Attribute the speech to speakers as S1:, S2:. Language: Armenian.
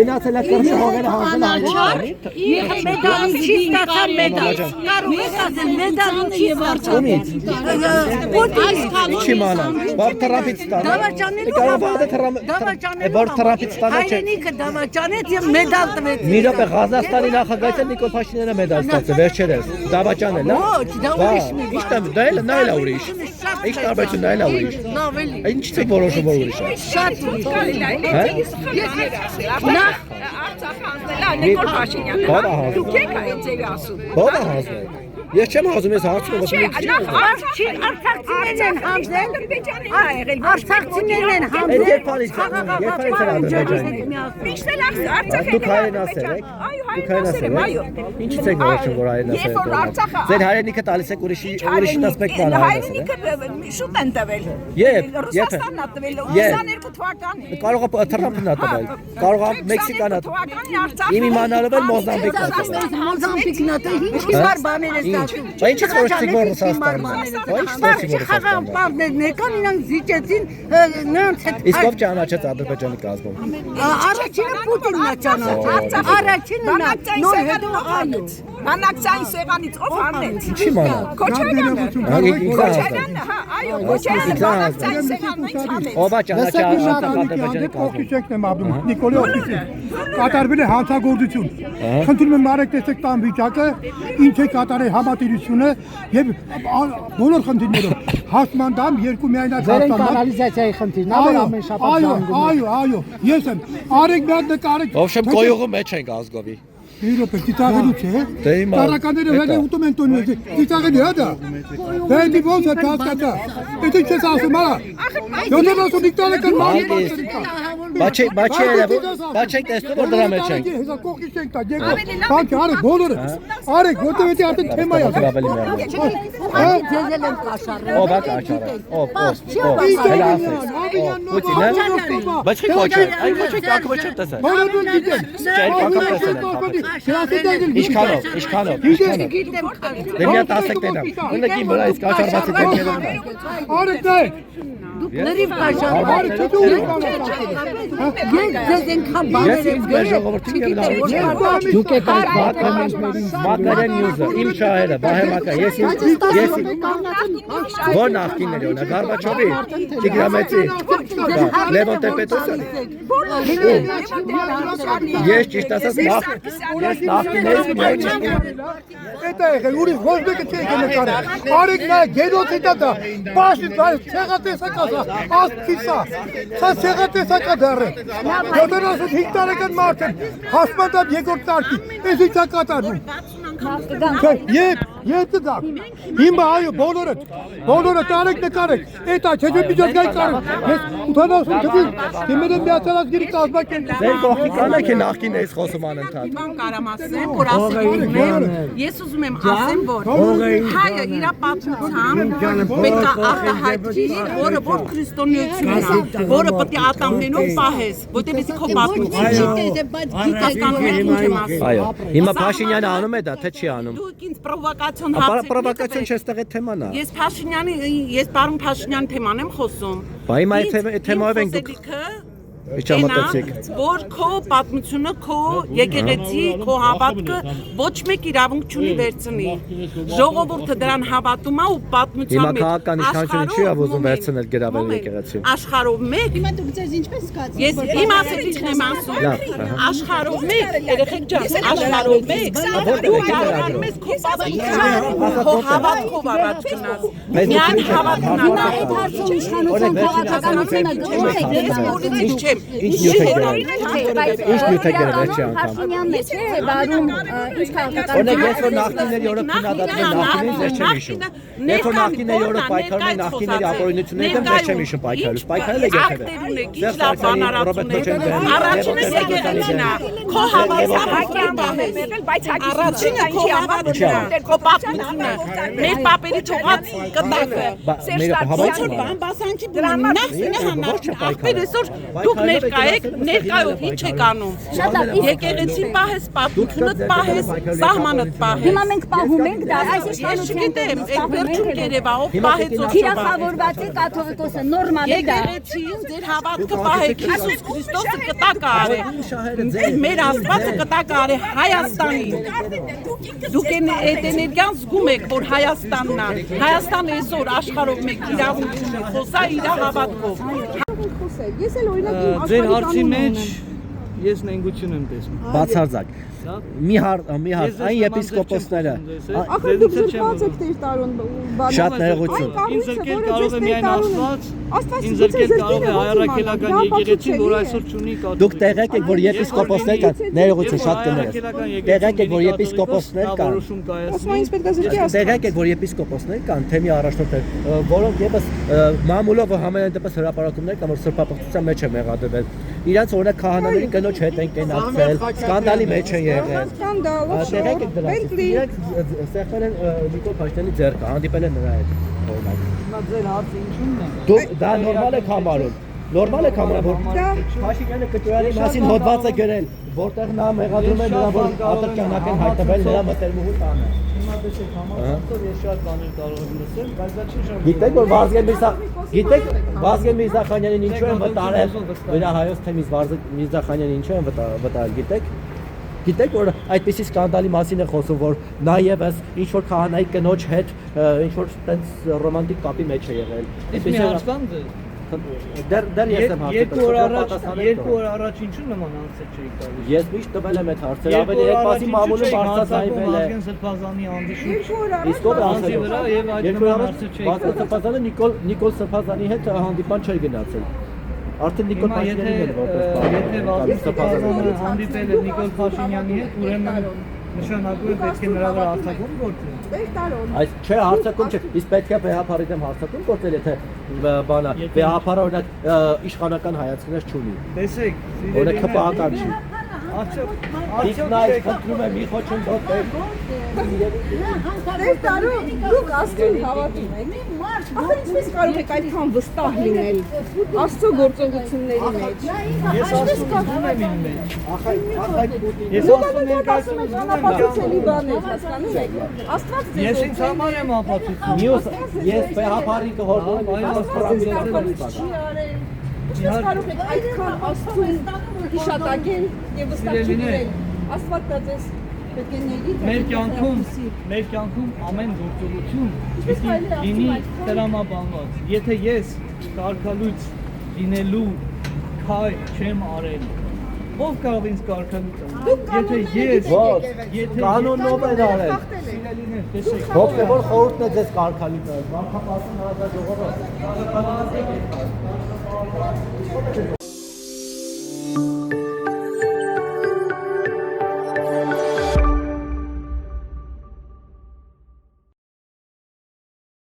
S1: Գնացել է կրշողերը հանձնել
S2: անաչար եւ մեդալի չի ստացան մեդալ։ Կարող եք ասել մեդալը չի ստացան։
S1: Ինչի մանա, բար թրապից ստանա։ Բար թրապից ստանա չէ։
S2: Հայրենիքը դավաճանեց եւ մեդալ տվեց։
S1: Մի րոպե Ղազախստանի նախագահը Նիկոլ Փաշինյանը մեդալ ստացել վերջերս։ Դավաճանել, հա։
S2: Ոչ, դա ուրիշ մի բան։
S1: Ինչ դա էլ նա էլ ուրիշ։ Ինչ տարբերություն նա էլ ուրիշ։
S2: Լավ էլի։
S1: Ինչի՞ է որոշում որ ուրիշ է։
S2: Շատ ուրիշ։
S3: Նախ Արցախը հանձնել է Նիկոլ Փաշինյանը։ Դուք եք այդ ձեր ասում։
S1: Ո՞վ է հանձնել։ Ես չեմ ասում, ես հարցնում եմ։
S2: Արցախցիներն են հանձնել։ Արցախցիներն են հանձնել։
S1: Երբանից Ադրբեջանի։
S3: Միշտ էլ Արցախը։
S1: Դուք հայերեն ասել եք։ Դուք հայերեն ասել եք։ Ինչից եք որոշում որ հայերեն ասել եք։ Ձեր հայրենիքը տալիս եք ուրիշի տասնմեկ բան ասել։
S3: Հայրենիքը շուտ են տվել։ Ռուսաստանն է տվել 22 թվականին։
S1: Կարող է Թրամփն է տվել։ Կարող է Մեքսիկան է տվել։ Իմ իմանալով էլ Մոզամբիկն է տվել։
S2: Մոզամբիկն է տվել։ Ինչ բար բաներ է ստացվում։
S1: Ինչ որոշեցիք որ Ռուսաստանն է։
S2: Խաղաղապարներն եկան իրանք զիջեցին նրանց հետ։
S1: Իսկ ով ճանաչեց Ադրբեջանի կազմում։
S2: Առաջինը Պուտինն է ճանաչել։ Առաջինը նա նոր հետո այո։
S3: Բանակցային սեղանից ով հանեց։
S1: Ինչի մանա։
S3: Քոչարյանը, Քոչարյանը, հա, այո, Քոչարյանը բանակցային սեղանից հանեց։
S1: Ով է ճանաչել Ադրբեջանի կազմում։
S4: Չեկն եմ ապրում Նիկոլի օֆիսին։ Կատարվել է հանցագործություն։ Խնդրում եմ արեք տեսեք տան վիճակը, ինչ է կատարել համատիրությունը եւ բոլոր խնդիրներով։ Հասմանդամ երկու միայնակ հասմանդամ։
S5: Կանալիզացիայի խնդիրն է, որ ամեն շաբաթ զանգում է։
S4: Այո, ես եմ։ Արեք մի հատ նկարեք։
S1: Ովշեմ գոյողը մեջ ենք ազգովի։
S4: Իրոք դիտաղելու չէ։ Տարականները վեր ուտում են տոնի։ Դիտաղելի հա դա։ Դե ո՞նց է հասկացա։ Դե ինչ ես ասում հա։ Յոթանասուն դիկտատորական մարդ։
S1: Բաչեք տեսնում որ դրա մեջ ենք։
S4: Հեսա կողքից ենք տա։ Բանկ արեք բոլորը։ Արեք որտեղ է արդեն թեմա է։
S2: Այդ ձեզել են կաշառել։
S1: Ով է կաշառել։ Ով։ Հələ ասեք։ Պուտինը։ Բայց քոչը, այ քոչը կակը չեմ տեսել։
S4: Բոլորն գիտեն։
S1: Չէ, կակը տեսել եմ։ Իշխանով։ Դե մի հատ ասեք տենամ։ Ունեցի վրա իսկ կաշառվածի դեպքերը։
S4: Արեք դե։
S2: Դուք լրիվ կաշառել։ Ես ձեզ ենքան բաներ եմ գրել։
S5: Դուք եք այդ բաթեմենտներին
S1: Մակարյան նյուզը, իմ շահերը, Բահեմակա, ես որ նախկինների ունա, Գարբաչովի, Տիգրամեցի, Լևոն Տեր-Պետրոսյանի։ Ես ճիշտ ասած նախկիններից միայն չեմ։
S4: Էտա եղել, ուրիշ ոչ մեկը չի եկել նկարել։ Արեք նա գենոցիդ է դա։ Բաշտ ցեղատեսակ է, ասփիսա։ Սա ցեղատեսակ է դառը։ 75 տարեկան մարդ է, հասմանդամ երկրորդ տարկի։ Էս ի՞նչ է կատարվում։ Ետ դակ։ Հիմա այո բոլորը տարեք նկարեք։ Էտա չէ միջազգային կարը։ Ես 80 թվին դեմերը միացած գիրի կազմակերպ։
S1: Ձեր կողքի կանեք է նախկիններից խոսում անընդհատ։
S3: Բան կարամ ասեմ, որ ասում ես ուզում եմ ասեմ, որ հայը իր պատմությամբ պետք է արտահայտվի, որը որ քրիստոնեությունն է, որը պետք է ատամներով պահես, որտեղից քո պատմությունը։
S1: Այո, հիմա Փաշինյանը անում է դա, թե չի անում։
S3: Դուք ինձ պրովոկացիոն հարցեր։
S1: Պրովոկացիոն չէ, ստեղ է թեման է։
S3: Ես պարոն Փաշինյանի թեման եմ խոսում։
S1: Բա հիմա այդ թեմայով ենք դուք Իջամատեցիք։
S3: Որ քո պատմությունը, քո եկեղեցի, քո հավատքը ոչ մեկ իրավունք չունի վերցնի։ Ժողովուրդը դրան հավատում է ու պատմության
S1: Հիմա քաղաքական իշխանությունը չի ուզում վերցնել գրավել եկեղեցին։
S3: Աշխարհով մեկ։
S2: Հիմա դուք ձեզ ինչպես զգացիք։
S3: Ես իմ ասելիքն եմ ասում։ Աշխարհով մեկ, երեխեք ջան, աշխարհով մեկ։ Դու կարող ես քո պատմությունը, քո հավատքով առաջ գնաս։ Միայն հավատքն է։
S2: Այդ հարցում իշխանության քաղաքականությունը
S3: չեմ։
S1: Ինչ նյութ է գրել վերջի անգամ։
S2: Փաշինյանն է բարում ինչ քաղաքական։
S1: Օրինակ ես որ նախկինների օրը քննադատել նախկինին ես չեմ հիշում։ Երբ որ նախկինների օրը պայքարում են նախկինների ապօրինությունների դեմ ես չեմ հիշում պայքարել։ Պայքարել եք երբևէ։
S3: Առաջինը եկեղեցին է։ Քո հավատքին բահես, բայց առաջինը քո հավատքին է։ Քո պատմությունը։ Մեր պապերի թողած կտակը։ Սերժ Սարգսյանը բան բասանքի դրամա նախինը հանա։ Ախպեր այսօր դուք ներկա եք, ներկայով ինչ եք անում։ Եկեղեցին պահես, պատմությունդ պահես, սահմանդ պահես։
S2: Հիմա մենք պահում ենք դա, այս
S3: Ես
S2: իշխանության
S3: չգիտեմ, այդ վերջում Երևա ով պահեց ով չպահեց։
S2: թիրախավորված է կաթողիկոսը, նորմալ է դա։
S3: Եկեղեցին ձեր հավատքը պահեք, Հիսուս Քրիստոսը կտակը արե։ Մեր Աստվածը կտակը արե Հայաստանին։ Դուք այդ էներգիան զգում եք, որ Հայաստանն է։ Հայաստանը այսօր աշխարհով մեկ իրավունք ունի, խոսա իր հավատքով։
S6: Ես էլ օրինակ
S7: ձեր հարցի մեջ ես նենգություն եմ տեսնում։
S1: Բացարձակ։ Մի հարց, այն եպիսկոպոսները
S6: ախր դուք զրկված եք Տեր Տարոն բանը։
S1: Շատ ներողություն։
S7: Ինձ զրկել կարող է միայն Աստված, ինձ զրկել կարող է հայրաքելական եկեղեցին, որ այսօր չունի կաթողիկ։
S1: Դուք տեղեկ եք, որ եպիսկոպոսներ կան, ներողություն, շատ կներես։ Տեղեկ եք, որ եպիսկոպոսներ կան։
S6: Ասում ինձ պետք է զրկի Աստված։
S1: Տեղեկ եք, որ եպիսկոպոսներ կան, թեմի առաջնորդներ, որոնք եւս մամուլով համենայն դեպս հրապարակումներ կան, որ սրբապղծության մեջ է մեղադրվել։ Իրանց օրինակ քահանաների կնոջ հետ են կենացել, սկանդալի մեջ են եղել։ Տեղեկ եք դրանից։ Իրանք սեղմել են Նիկոլ Փաշինյանի ձեռքը, հանդիպել են նրա հետ, օրինակ։
S7: Հիմա ձեր հարցը ինչու՞մն է։
S1: Դուք դա նորմալ եք համարում։ Նորմալ եք համարում, որ Փաշինյանը Կճոյանի մասին հոդված է գրել, որտեղ նա մեղադրում է նրան, որ ատրճանակ են հայտնվել նրա մտերմուհու տանը։
S7: Հիմա տեսեք համացանցով ես շատ բաներ կարող եմ լսել, բայց դա չի շարունակվում։
S1: Գիտեք, որ Վազգեն Միրզախանյանին ինչու են վտարել, նրա հայոց թեմից Միրզախանյանին ինչու են վտարել, գիտեք։ Գիտեք, որ այդպիսի սկանդալի մասին է խոսում, որ նաեւ ինչ որ քահանայի կնոջ հետ ինչ որ տենց ռոմանտիկ կապի մեջ է եղել։
S7: Իսկ մի հարց կան ձեր։
S1: Դեռ ես եմ հարցը։
S7: 2 օր առաջ ինչու նման անձը չէի տալիս։
S1: Ես միշտ տվել եմ այդ հարցերը, ավելի հետ մասի մամուլը բարձրացնել է։
S7: Վազգեն Սրբազանի անձի
S1: Իսկ ով
S7: անձի վրա եւ այդ նման հարցը չէի
S1: Վազգեն Սրբազանը Նիկոլ Սրբազանի հետ հանդիպան չէր գնացել։ Արդեն Նիկոլ Փաշինյանին էր
S7: Եթե Վազգեն
S1: որպես
S7: հանդիպել է Նիկոլ Փաշինյանի հետ, ուրեմն նշանակում է պետք է նրա վրա արձակում գործել։
S6: Տեր Տարոն։
S1: Այս չէ, հարցակում չէ, իսկ պետք է վեհապարի դեմ հարցակում գործել, եթե բանա, վեհապարը օրինակ իշխանական հայացքներ չունի։
S7: Տեսեք,
S1: Օրինակ հպաղական չի։ Իսկ նա խնդրում է մի խոչընդոտ
S6: Տեր Տարոն, դուք Աստծուն հավատում եք։ Ախր ինչպես կարող եք այդքան վստահ լինել Աստծո գործողությունների մեջ։
S7: Ես ասում եմ իմ մեջ։ Ես
S6: Դուք
S7: ասում եմ
S6: ասում եք անապատուցելի բաներ, հասկանում եք։ Աստված ձեզ
S7: Ես ինձ համար եմ ապացուցում։
S1: Մյուս ես վեհապարի կհորդորում եմ
S6: Ինչպես կարող եք այդքան Աստծուն հիշատակել եւ վստահ չլինել։ Աստված դա ձեզ պետք է ների։
S7: Մեր կյանքում ամեն գործողություն պիտի լինի տրամաբանված։ Եթե ես կարգալույց լինելու քայլ չեմ արել, ով կարող ինձ կարգալույց անել։ Եթե
S1: կանոնով են արել։
S7: սիրելիներ, տեսեք,
S1: Հոգևոր խորհուրդն է ձեզ կարգալից արել։ Մարդապաշտպան հանրաժողովը